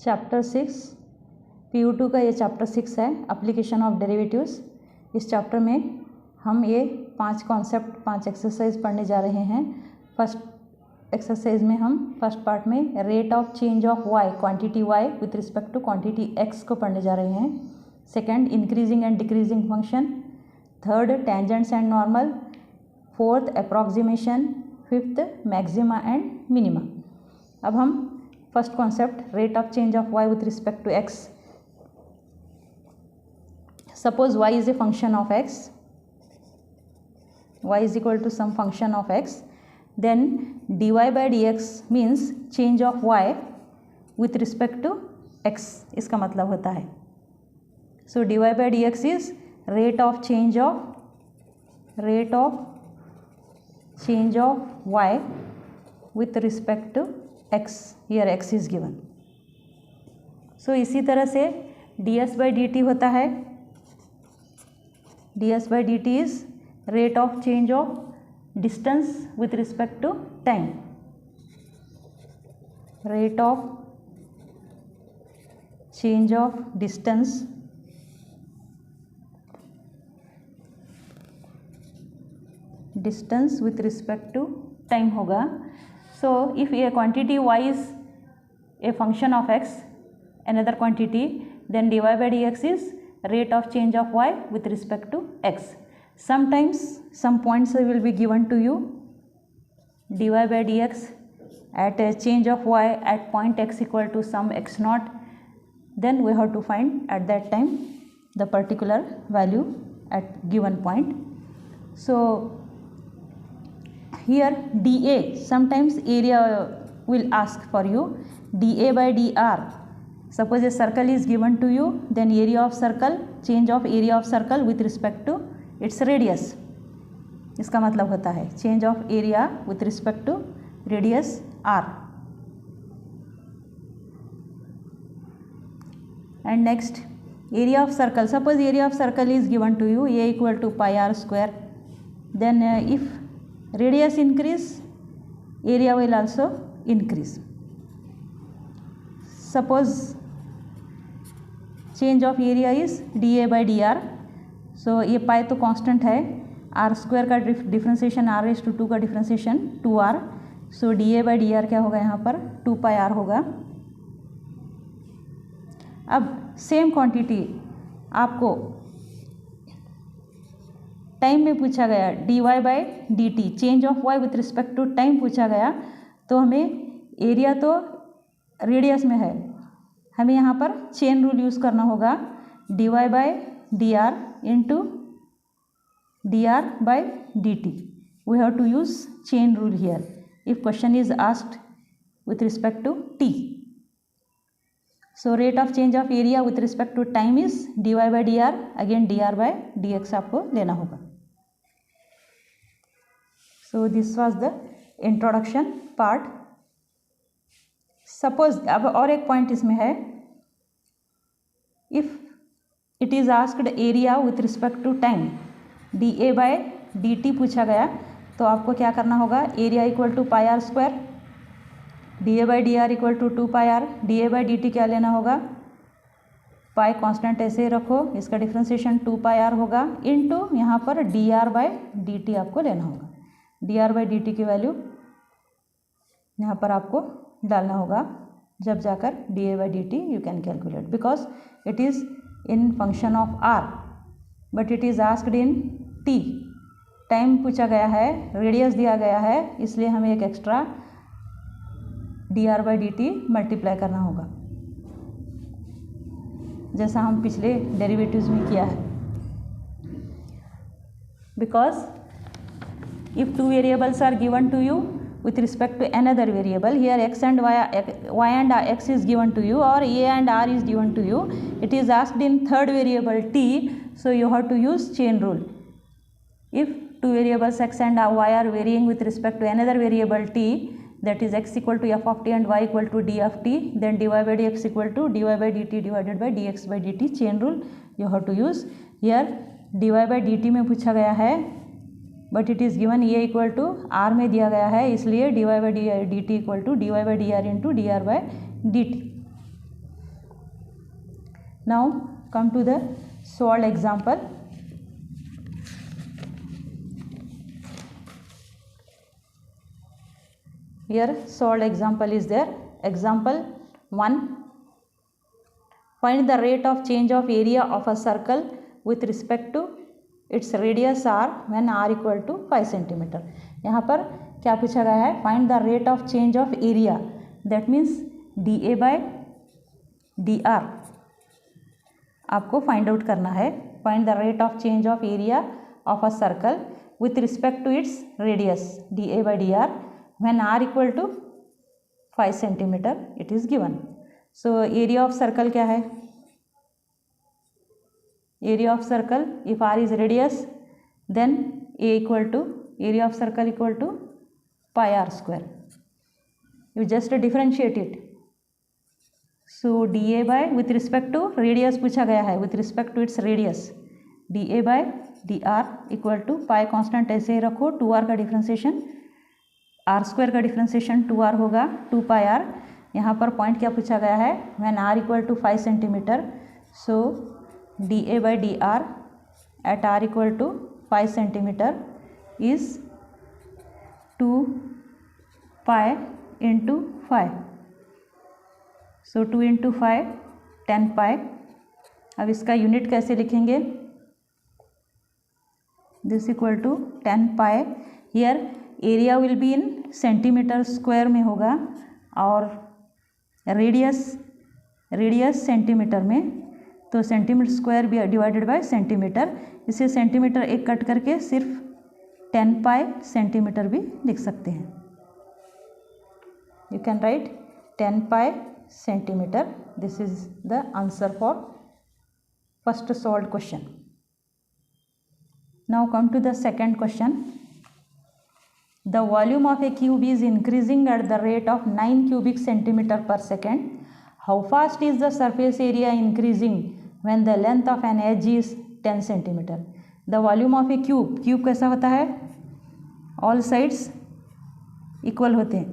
Chapter 6 PU2 का ये chapter 6 है, एप्लीकेशन ऑफ डेरिवेटिव्स। इस चैप्टर में हम ये 5 कॉन्सेप्ट 5 एक्सरसाइज पढ़ने जा रहे हैं। फर्स्ट एक्सरसाइज में हम फर्स्ट पार्ट में rate of change of y, quantity y with respect to quantity x को पढ़ने जा रहे हैं। Second, increasing and decreasing function. Third, tangents and normal. Fourth, approximation. Fifth, maxima and minima. अब हम first concept, rate of change of y with respect to x. Suppose y is a function of x, y is equal to some function of x, then dy by dx means change of y with respect to x, इसका मतलब होता है। So dy by dx is rate of change of y with respect to x, here x is given. So इसी तरह से ds by dt होता है, ds by dt is rate of change of distance with respect to time, rate of change of distance with respect to time होगा। So if a quantity y is a function of x, another quantity, then dy by dx is rate of change of y with respect to x. Sometimes some points will be given to you, dy by dx at a change of y at point x equal to some x naught, then we have to find at that time the particular value at given point. So here dA, sometimes area will ask for you, dA by dr. Suppose a circle is given to you, then area of circle, change of area of circle with respect to its radius, इसका मतलब होता है change of area with respect to radius r. And next, area of circle. Suppose area of circle is given to you, a equal to pi r square, then if radius increase, area will also increase. Suppose change of area is dA by dr. So ये पाई तो constant है, r square का differentiation r raise to 2 का differentiation 2r. So dA by dr क्या होगा यहाँ पर 2 pi r होगा। अब सेम क्वांटिटी आपको टाइम में पूछा गया, dy by dt, change of y with respect to time पूछा गया, तो हमें एरिया तो रेडियस में है, हमें यहाँ पर चेन रूल यूज़ करना होगा, dy by dr into dr by dt. We have to use chain rule here if question is asked with respect to t. So rate of change of area with respect to time is dy by dr, again dr by dx आपको लेना होगा. So this was the introduction part. Suppose अब और एक point इसमें है, if it is asked area with respect to time, dA by dt पूछा गया, तो आपको क्या करना होगा, area equal to pi r square, dA by dr equal to 2 pi r, dA by dt क्या लेना होगा, पाई कांस्टेंट ऐसे ही रखो, इसका डिफ्रेंसिएशन 2 पाई आर होगा, इनटू यहाँ पर dr by dt आपको लेना होगा। dr by dt की वैल्यू यहाँ पर आपको डालना होगा, जब जाकर dA by dt you can calculate, because it is in function of r but it is asked in t. Time पूछा गया है, रेडियस दिया गया है, इसलिए हमें एक extra dr by dt multiply करना होगा, जैसा हम पिछले डेरिवेटिव्स में किया है। Because if two variables are given to you with respect to another variable, here x and y and x is given to you, or a and r is given to you, it is asked in third variable t, so you have to use chain rule. If two variables x and y are varying with respect to another variable t, that is x equal to f of t and y equal to d of t, then dy by dx equal to dy by dt divided by dx by dt, chain rule you have to use. Here dy by dt में पूछा गया है, but it is given A equal to r में दिया गया है, इसलिए dy by dt equal to dy by dr into dr by dt. Now come to the solved example. Here solved example is there. Example 1. Find the rate of change of area of a circle with respect to its radius r when r equal to 5 cm. यहाँ पर क्या पूछा गया है? Find the rate of change of area, that means dA by dr आपको find out करना है. Find the rate of change of area of a circle with respect to its radius dA by dr when r equal to 5 cm it is given. So area of circle क्या है? Area of circle, if r is radius then a equal to area of circle equal to pi r square. You just differentiate it. So dA by with respect to radius पूछा गया है, with respect to its radius dA by dr equal to pi constant ऐसे ही रखो. 2r का differentiation r square का differentiation 2r होगा 2 पाई r. यहाँ पर पॉइंट क्या पूछा गया है? When r equal to 5 centimetre. So dA by dr at r equal to 5 centimeter is 2 pi into 5. So 2 into 5 10 pi. अब इसका यूनिट कैसे लिखेंगे? This equal to 10 pi. Here area will be in centimetre square में होगा और radius centimetre में, तो centimetre square भी डिवाइडेड बाय सेंटीमीटर. इसे सेंटीमीटर एक कट करके सिर्फ 10 पाई सेंटीमीटर भी लिख सकते हैं. You can write 10 pi centimetre. This is the answer for first solved question. Now come to the second question. The volume of a cube is increasing at the rate of 9 cubic centimeter per second. How fast is the surface area increasing when the length of an edge is 10 centimeter? The volume of a cube. Cube कैसा होता है? All sides equal होते हैं.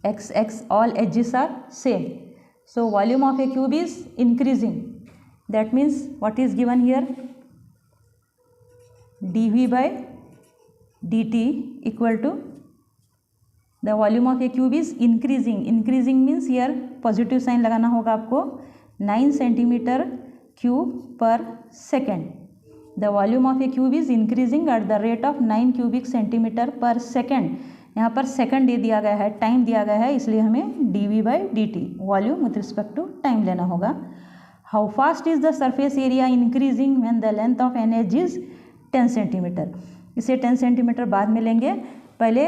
x all edges are same. So volume of a cube is increasing. That means what is given here? dV by dt equal to the volume of a cube is increasing. Increasing means here positive sign लगाना होगा आपको. 9 centimetre cube per second. The volume of a cube is increasing at the rate of 9 cubic centimetre per second. यहाँ पर second ये दिया गया है, time दिया गया है, इसलिए हमें dV by dt volume with respect to time लेना होगा. How fast is the surface area increasing when the length of an edge is 10 centimetre. इसे 10 सेंटीमीटर बाद में लेंगे. पहले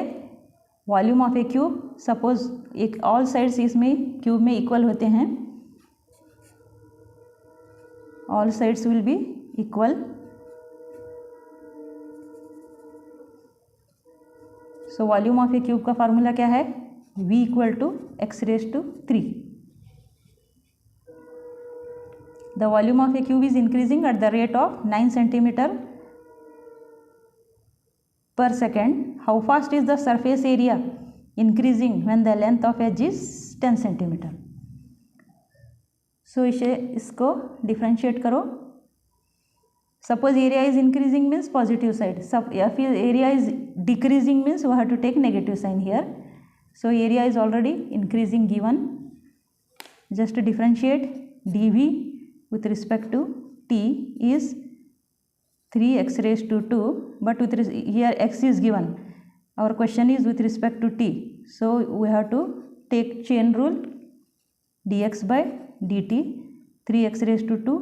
volume of a cube, suppose एक ऑल साइड्स इसमें cube में इक्वल होते हैं, all sides will be equal. So volume of a cube का फार्मूला क्या है? v equal to x raise to 3. The volume of a cube is increasing at the rate of 9 centimetre per second. How fast is the surface area increasing when the length of edge is 10 centimeter? So इसको differentiate करो. Suppose area is increasing means positive side, सब या फिर area is decreasing means we have to take negative sign here. So area is already increasing given. Just differentiate dV with respect to t is 3x raised to 2, but with here x is given. Our question is with respect to t, so we have to take chain rule. dx by dt 3x raised to 2,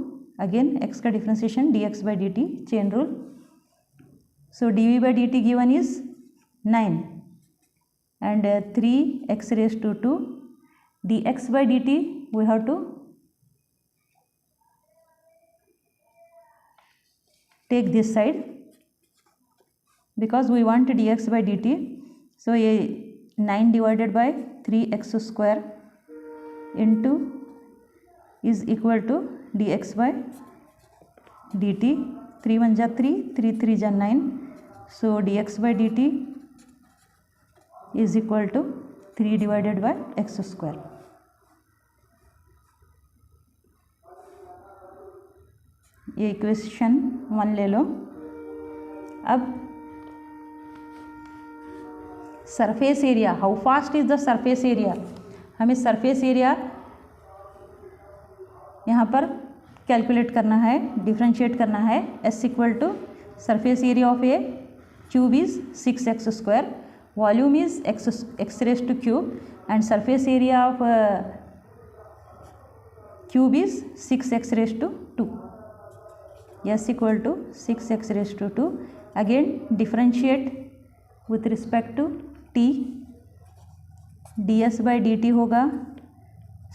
again x का differentiation dx by dt chain rule. So dv by dt given is 9 and 3x raised to 2. dx by dt we have to take this side because we want dx by dt. So ये 9 divided by 3x square into is equal to dx by dt. 3 1 जा 3, 3 3 जा 9. So dx by dt is equal to 3 divided by x square. ये equation 1 ले लो। अब surface area, how fast is the surface area, हमें surface area यहाँ पर calculate करना है, डिफ्रेंशिएट करना है। S equal to surface area of a cube is 6x square, volume is x raise to cube and surface area of cube is 6x raise to 2. S equal to 6x raised to 2. Again differentiate with respect to t. ds by dt होगा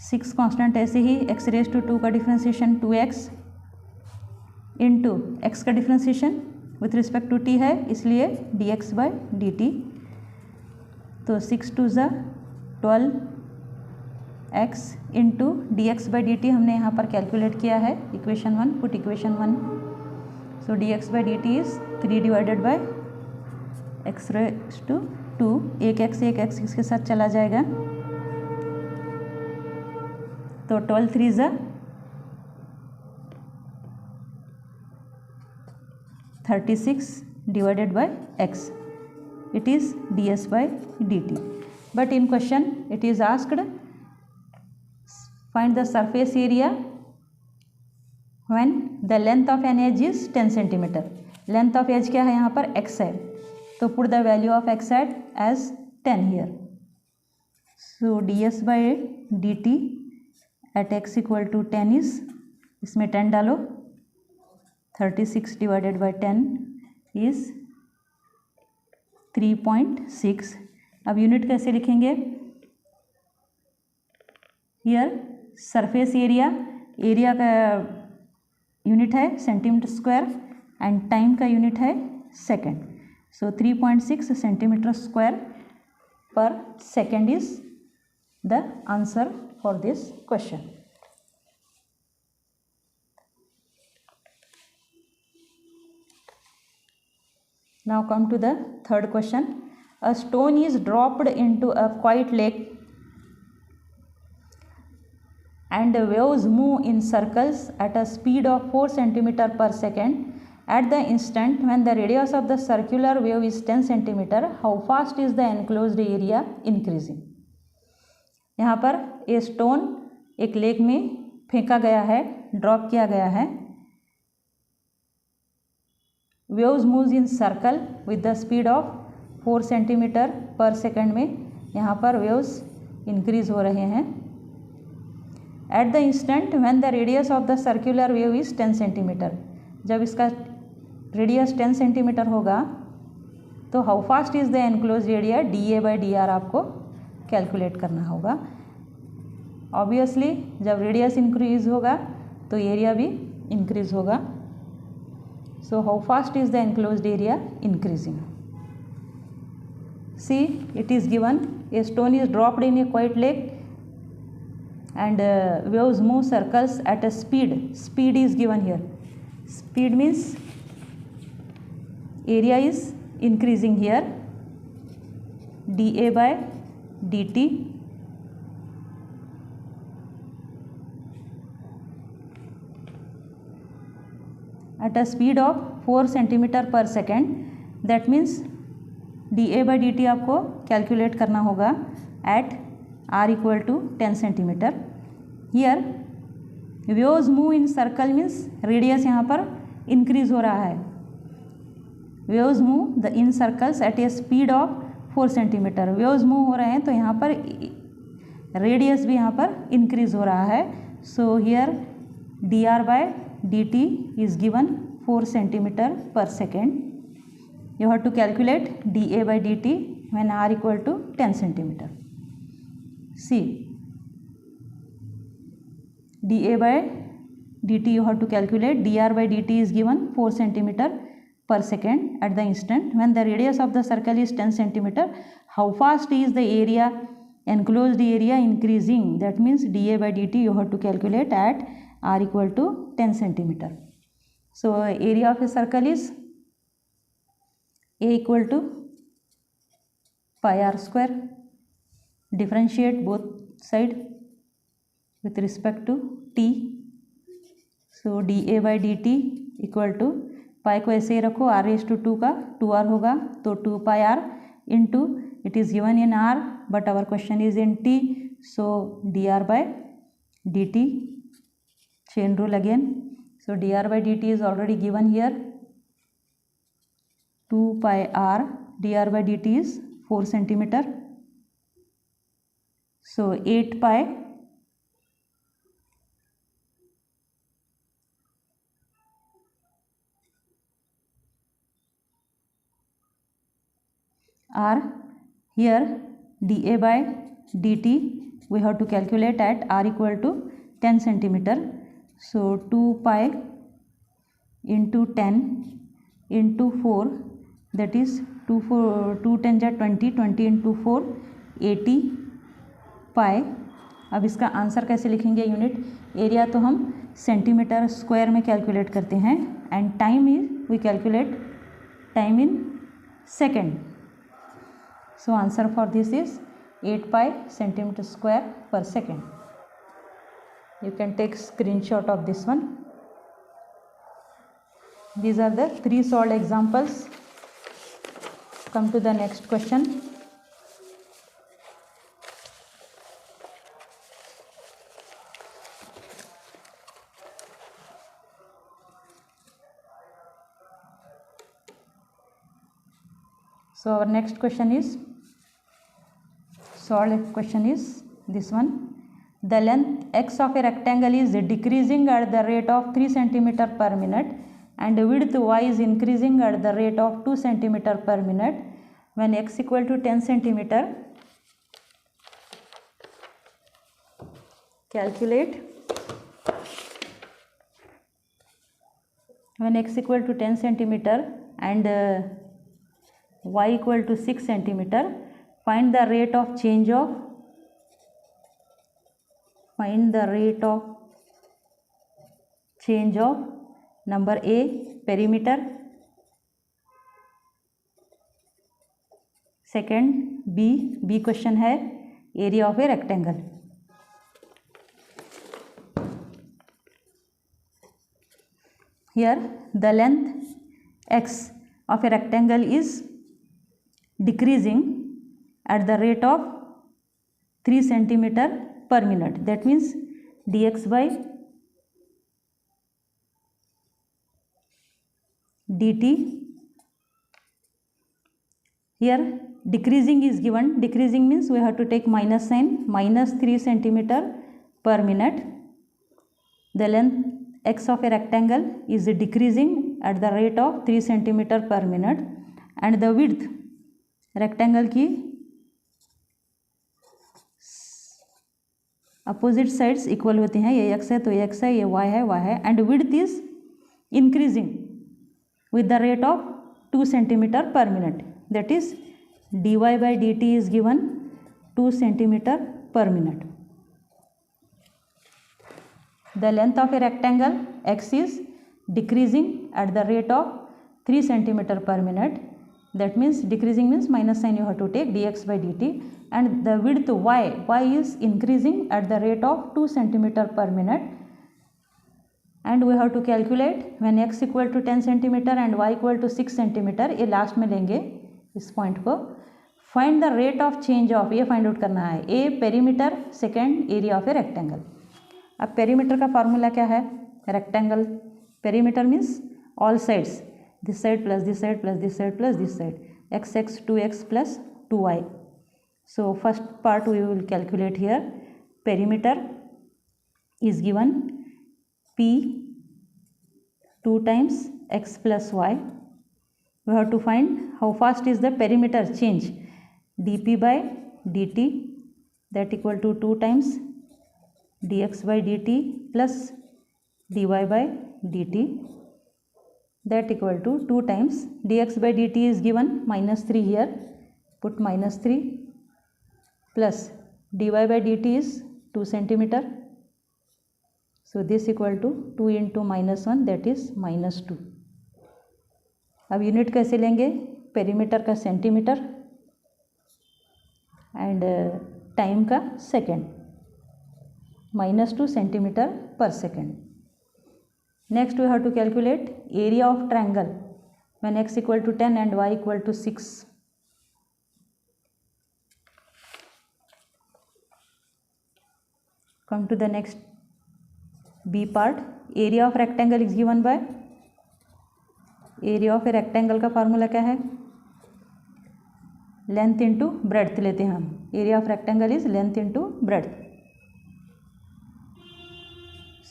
6 constant, ऐसे ही x raise to 2 का differentiation 2x into x का differentiation with respect to t है, इसलिए dx by dt। तो 6 2 ज़ा 12x into dx by dt हमने यहाँ पर कैलकुलेट किया है, equation 1, put equation 1। So dx by dt is 3 divided by x raise to 2, एक x इसके साथ चला जाएगा, तो 12 3 ज़ा 36 divided by x, it is ds by dt. But in question it is asked find the surface area when the length of an edge is 10 centimeter. Length of edge क्या है यहाँ पर x है, तो put the value of x at as 10 here. So ds by dt at x equal to 10 is, इसमें 10 डालो, 36 divided by 10 is 3.6. अब unit कैसे लिखेंगे, हियर सरफेस एरिया, एरिया का यूनिट है सेंटीमीटर स्क्वायर एंड टाइम का यूनिट है second, सो 3.6 centimetre square पर second is the answer for this question. Now come to the third question. A stone is dropped into a quiet lake and waves move in circles at a speed of 4 cm per second. At the instant when the radius of the circular wave is 10 cm, how fast is the enclosed area increasing? यहाँ पर ये stone एक lake में फेंका गया है, drop किया गया है। Waves moves in circle with the speed of 4 centimetre per second में यहाँ पर वेव्स इंक्रीज हो रहे हैं। At the instant when the radius of the circular wave is 10 centimetre, जब इसका रेडियस 10 सेंटीमीटर होगा तो how fast is the enclose area, dA by dr आपको कैलकुलेट करना होगा। ऑब्वियसली जब रेडियस इंक्रीज होगा तो एरिया भी इंक्रीज होगा। So how fast is the enclosed area increasing? See, it is given a stone is dropped in a quiet lake and waves move circles at a speed. Speed is given here. Speed means area is increasing here, dA by dt at a speed of 4 cm per second. That means dA by dt आपको calculate करना होगा at r equal to 10 cm. Here waves move in circle means radius यहाँ पर increase हो रहा है। waves move the in circles at a speed of 4 cm. waves move हो रहे हैं तो यहाँ पर रेडियस भी यहाँ पर इंक्रीज हो रहा है। So here dr by dt is given 4 cm per second. You have to calculate dA by dt when r equal to 10 cm. See, dA by dt you have to calculate, dr by dt is given 4 cm per second at the instant when the radius of the circle is 10 cm. How fast is the area, enclosed area increasing? That means dA by dt you have to calculate at r equal to 10 cm. So area of a circle is a equal to pi r square. Differentiate both side with respect to t. So d A by d t equal to pi को ऐसे ही रखो, are raise to 2 का 2r होगा तो 2 पाई r into it is given in r but our question is in t, so d r by d t, chain rule again, so dr by dt is already given here, 2 pi r dr by dt is 4 centimeter, so 8 pi r, here dA by dt we have to calculate at r equal to 10 centimeter, so 2 pi into 10 into 4, that is 2 10 जा 20, 20 into 4 80 pi। अब इसका answer कैसे लिखेंगे unit, area तो हम centimetre square में calculate करते हैं and time is we calculate time in second, so answer for this is 8 pi centimeter square per second. You can take screenshot of this one. These are the 3 solved examples. Come to the next question. So our next question is, solved question is this one. The length x of a rectangle is decreasing at the rate of 3 centimeter per minute and width y is increasing at the rate of 2 centimeter per minute. When x equal to 10 centimeter, calculate. When x equal to 10 centimeter and y equal to 6 centimeter, find the rate of change of number A perimeter, second B question है area of a rectangle. Here the length x of a rectangle is decreasing at the rate of 3 centimeter per minute, that means dx by dt. Here decreasing is given, decreasing means we have to take minus sign, minus 3 centimeter per minute. The length x of a rectangle is decreasing at the rate of 3 centimeter per minute and the width rectangle की opposite sides equal होती हैं, ये x है तो ये x है, ये y है and width is increasing with the rate of 2 centimeter per minute, that is dy by dt is given 2 centimeter per minute. The length of a rectangle x is decreasing at the rate of 3 centimeter per minute, that means decreasing means minus sign you have to take, dx by dt, and the width y is increasing at the rate of 2 centimeter per minute, and we have to calculate when x equal to 10 centimeter and y equal to 6 centimeter, ये last में लेंगे इस point को. Find the rate of change of, ये find out करना है, a perimeter, second area of a rectangle. अब perimeter का फार्मूला क्या है, rectangle perimeter means all sides, this side plus this side plus this side plus this side, x 2x plus 2y. So first part we will calculate here. Perimeter is given p 2 times x plus y. We have to find how fast is the perimeter change, dp by dt, that equal to 2 times dx by dt plus dy by dt, that equal to 2 times dx by dt is given minus 3 here, put minus 3 plus dy by dt is 2 centimeter, so this equal to 2 into minus 1, that is minus 2. अब unit कैसे लेंगे, perimeter का centimetre and time का second, -2 centimetre per second. Next we have to calculate area of triangle when x equal to 10 and y equal to 6. Come to the next B part. Area of rectangle is given by, area of a rectangle का formula क्या है, length into breadth लेते हैं हम. Area of rectangle is length into breadth.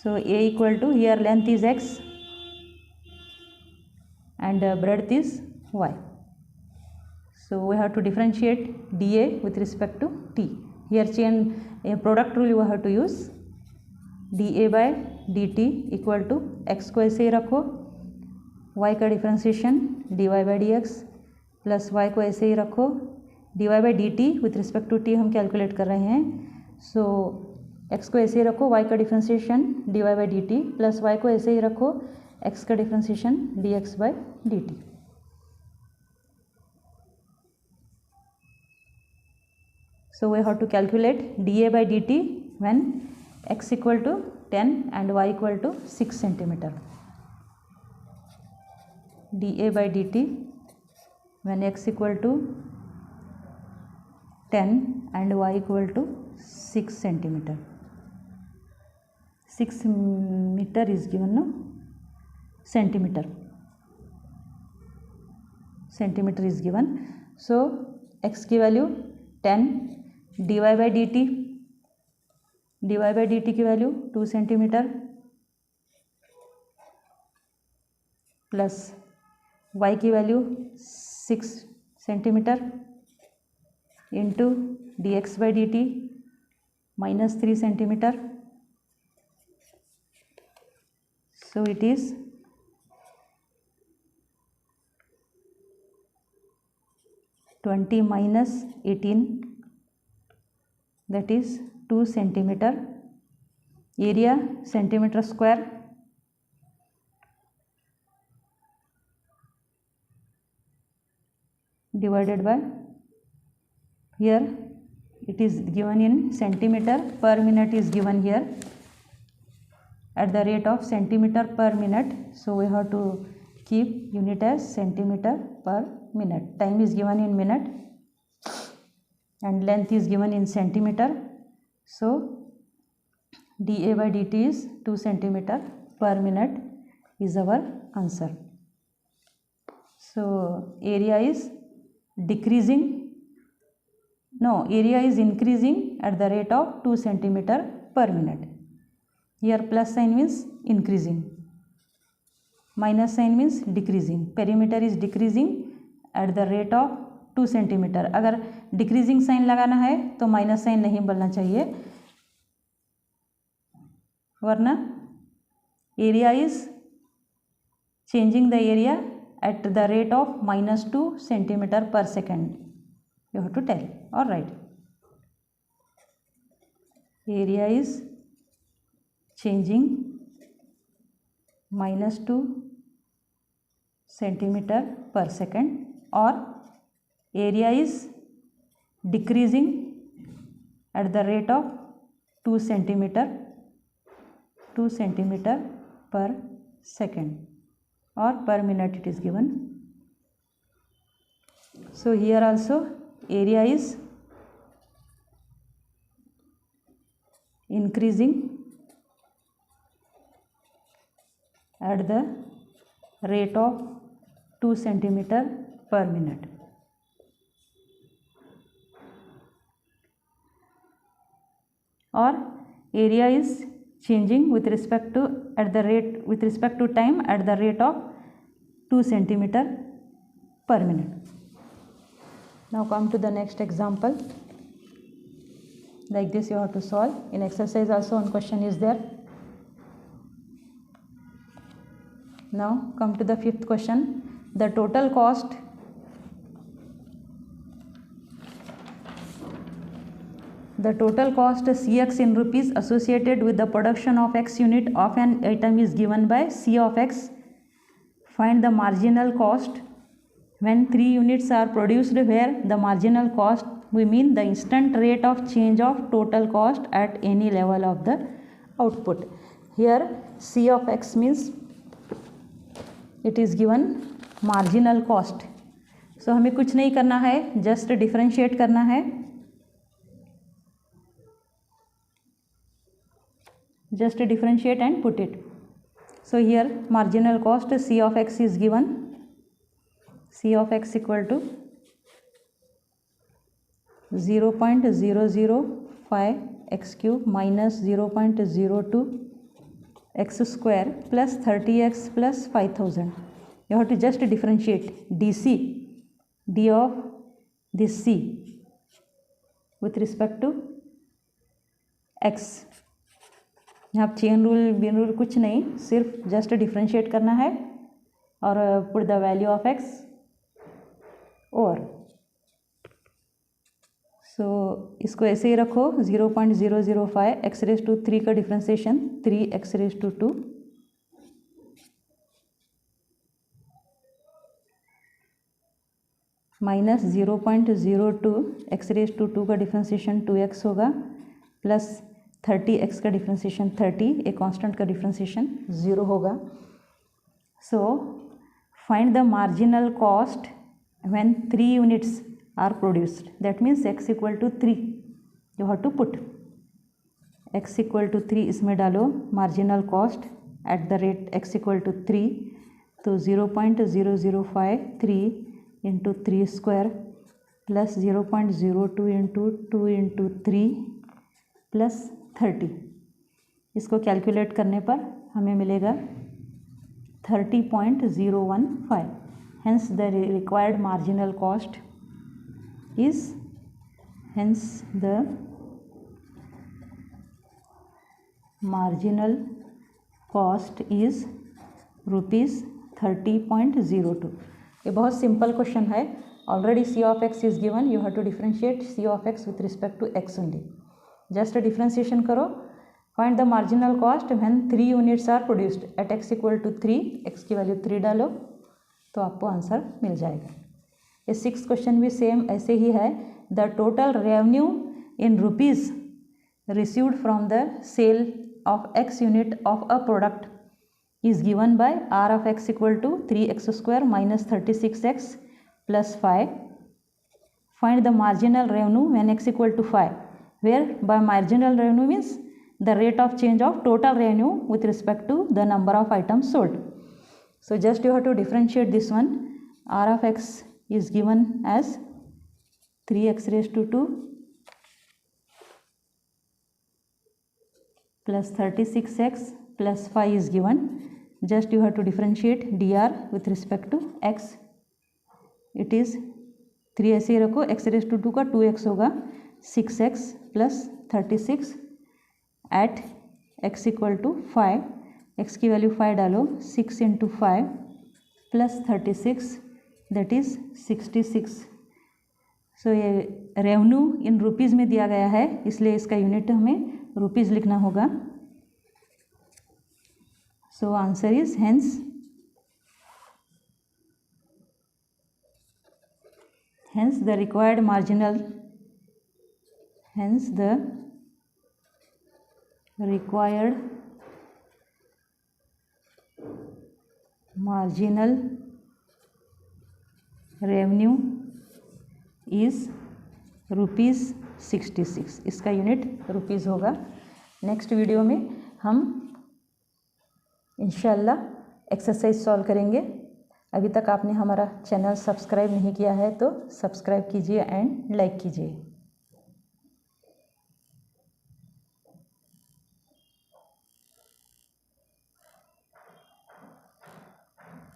So A equal to, here length is x and breadth is y. So we have to differentiate dA with respect to t. Here change a product rule you have to use. dA by dt equal to x को ऐसे ही रखो, y का differentiation dy by dx plus y को ऐसे ही रखो, dy by dt with respect to t हम calculate कर रहे हैं. सो x को ऐसे ही रखो, y का differentiation dy by dt plus y को ऐसे ही रखो, x का differentiation dx by dt. So we have to calculate dA by dt when x equal to 10 and y equal to 6 centimeter. dA by dt when x equal to 10 and y equal to 6 centimeter. 6 meter is given, no? Centimeter is given. So x की value 10, dy by dt की value 2 centimetre plus y की value 6 centimetre into dx by dt minus 3 centimetre. So it is 20 minus 18, that is 2 centimeter. Area centimeter square, divided by, here it is given in centimeter per minute is given here at the rate of centimeter per minute. So we have to keep unit as centimeter per minute. Time is given in minute and length is given in centimeter. So dA by dt is 2 centimeter per minute is our answer. So area is area is increasing at the rate of 2 centimeter per minute. Here plus sign means increasing, minus sign means decreasing. Perimeter is decreasing at the rate of 2 centimeter. अगर decreasing sign लगाना है तो minus sign नहीं बोलना चाहिए, वरना area is changing the area at the rate of minus 2 centimeter per second. You have to tell or write. Area is changing minus 2 centimeter per second, or area is decreasing at the rate of 2 centimeter per second, or per minute it is given. So here also area is increasing at the rate of 2 centimeter per minute. Or area is changing with respect to time at the rate of 2 centimeter per minute. Now come to the next example. Like this you have to solve. In exercise also one question is there. Now come to the fifth question. The total cost Cx in rupees associated with the production of x unit of an item is given by C of x. Find the marginal cost when 3 units are produced, where the marginal cost we mean the instant rate of change of total cost at any level of the output. Here C of x means it is given marginal cost. So हमें कुछ नहीं करना है, just differentiate करना है, just differentiate and put it. So here marginal cost C of x is given, C of x equal to 0.005 x cube minus 0.02 x square plus 30x plus 5000. You have to just differentiate dc, d of this c with respect to x. यहाँ chain rule बिन rule कुछ नहीं, सिर्फ just differentiate करना है और put the value of x और सो इसको ऐसे ही रखो 0.005 एक्स रेज टू 3 का differentiation 3 x raise to 2 minus 0.02 x raise to 2 का डिफ्रेंशिएशन 2x होगा प्लस 30x का डिफ्रेंशिएशन 30, ए कांस्टेंट का डिफ्रेंशिएशन 0 होगा. So find the marginal cost when 3 units are produced. That means x equal to 3 you have to put x equal to 3 इसमें डालो marginal cost at the rate x equal to 3. तो 0.0053 into 3 square plus 0.02 into 2 into 3 plus 30. इसको calculate करने पर हमें मिलेगा 30.015. Hence the required marginal cost is rupees 30.02. ये बहुत सिंपल क्वेश्चन है. Already C of x is given, you have to differentiate C of x with respect to x only. Just differentiation करो. Find the marginal cost when 3 units are produced at x equal to 3. X की value 3 डालो तो आपको answer मिल जाएगा. ये 6 question भी same ऐसे ही है. The total revenue in rupees received from the sale of x unit of a product is given by r of x equal to 3x square minus 36x plus 5. Find the marginal revenue when x equal to 5, where by marginal revenue means the rate of change of total revenue with respect to the number of items sold. So just you have to differentiate this one. R of x is given as 3x raised to 2 plus 36x plus 5 is given. Just you have to differentiate dr with respect to x. It is 3 ऐसे ही रखो, x raised to 2 का 2x होगा 6x plus 36 at x equal to 5. x की value 5 डालो, 6 into 5 plus 36 that is 66. सो ये revenue in rupees में दिया गया है, इसलिए इसका यूनिट हमें रुपीज़ लिखना होगा. So answer is hence the required marginal revenue is rupees 66. इसका यूनिट रुपीज़ होगा. नेक्स्ट वीडियो में हम इंशाल्लाह एक्सरसाइज सॉल्व करेंगे. अभी तक आपने हमारा चैनल सब्सक्राइब नहीं किया है तो सब्सक्राइब कीजिए एंड लाइक कीजिए.